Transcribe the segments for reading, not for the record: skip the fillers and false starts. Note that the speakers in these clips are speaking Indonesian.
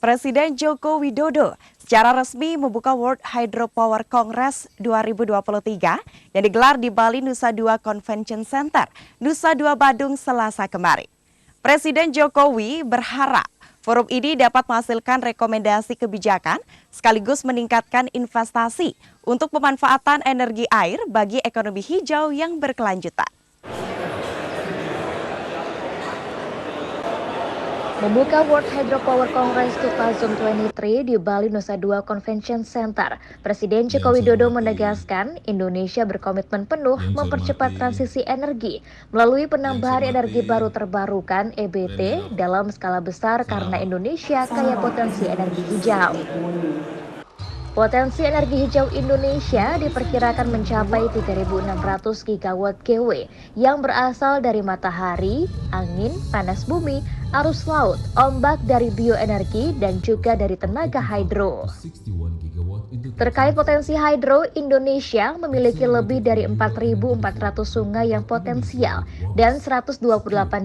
Presiden Joko Widodo secara resmi membuka World Hydropower Congress 2023 yang digelar di Bali Nusa Dua Convention Center, Nusa Dua Badung, Selasa kemarin. Presiden Jokowi berharap forum ini dapat menghasilkan rekomendasi kebijakan sekaligus meningkatkan investasi untuk pemanfaatan energi air bagi ekonomi hijau yang berkelanjutan. Membuka World Hydropower Congress 2023 di Bali Nusa Dua Convention Center, Presiden Joko Widodo menegaskan Indonesia berkomitmen penuh mempercepat transisi energi melalui penambahan energi baru terbarukan (EBT) dalam skala besar karena Indonesia kaya potensi energi hijau. Potensi energi hijau Indonesia diperkirakan mencapai 3.600 gigawatt GW yang berasal dari matahari, angin, panas bumi, arus laut, ombak dari bioenergi, dan juga dari tenaga hidro. Terkait potensi hidro, Indonesia memiliki lebih dari 4.400 sungai yang potensial dan 128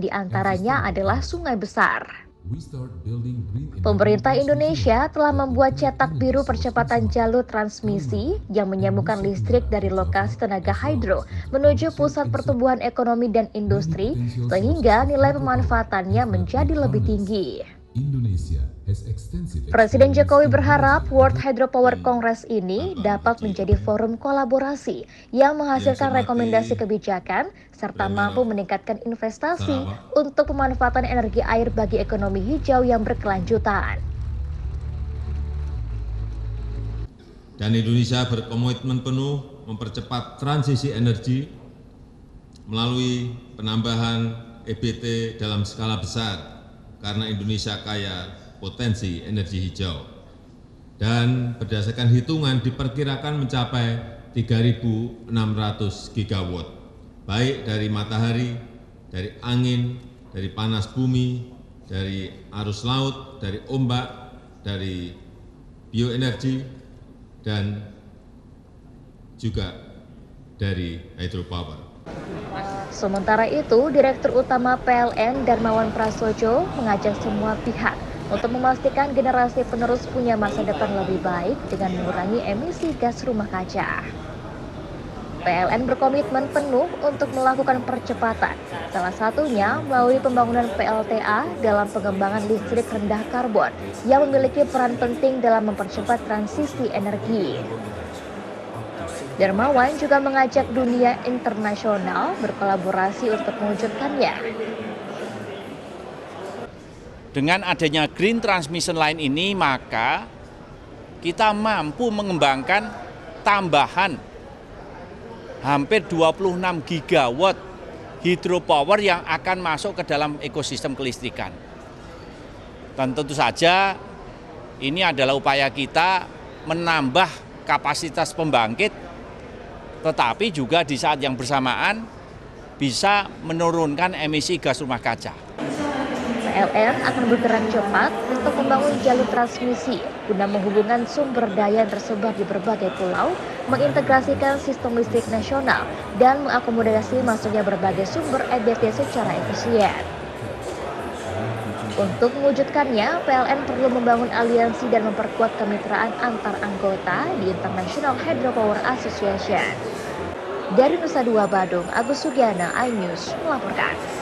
diantaranya adalah sungai besar. Pemerintah Indonesia telah membuat cetak biru percepatan jalur transmisi yang menyambungkan listrik dari lokasi tenaga hidro menuju pusat pertumbuhan ekonomi dan industri sehingga nilai pemanfaatannya menjadi lebih tinggi. Presiden Jokowi berharap World Hydropower Congress ini dapat menjadi forum kolaborasi yang menghasilkan rekomendasi kebijakan serta mampu meningkatkan investasi untuk pemanfaatan energi air bagi ekonomi hijau yang berkelanjutan. Dan Indonesia berkomitmen penuh mempercepat transisi energi melalui penambahan EBT dalam skala besar karena Indonesia kaya potensi energi hijau. Dan berdasarkan hitungan diperkirakan mencapai 3.600 gigawatt, baik dari matahari, dari angin, dari panas bumi, dari arus laut, dari ombak, dari bioenergi, dan juga dari hydropower. Sementara itu, Direktur Utama PLN Darmawan Prasojo mengajak semua pihak untuk memastikan generasi penerus punya masa depan lebih baik dengan mengurangi emisi gas rumah kaca. PLN berkomitmen penuh untuk melakukan percepatan, salah satunya melalui pembangunan PLTA dalam pengembangan listrik rendah karbon yang memiliki peran penting dalam mempercepat transisi energi. Darmawan juga mengajak dunia internasional berkolaborasi untuk mewujudkannya. Dengan adanya Green Transmission Line ini, maka kita mampu mengembangkan tambahan hampir 26 gigawatt hidropower yang akan masuk ke dalam ekosistem kelistrikan. Dan tentu saja ini adalah upaya kita menambah kapasitas pembangkit, tetapi juga di saat yang bersamaan bisa menurunkan emisi gas rumah kaca. PLN akan bergerak cepat untuk membangun jalur transmisi guna menghubungkan sumber daya yang tersebar di berbagai pulau, mengintegrasikan sistem listrik nasional, dan mengakomodasi masuknya berbagai sumber EBT secara efisien. Untuk mewujudkannya, PLN perlu membangun aliansi dan memperkuat kemitraan antar anggota di International Hydropower Association. Dari Nusa Dua Badung, Agus Sugiana, iNews melaporkan.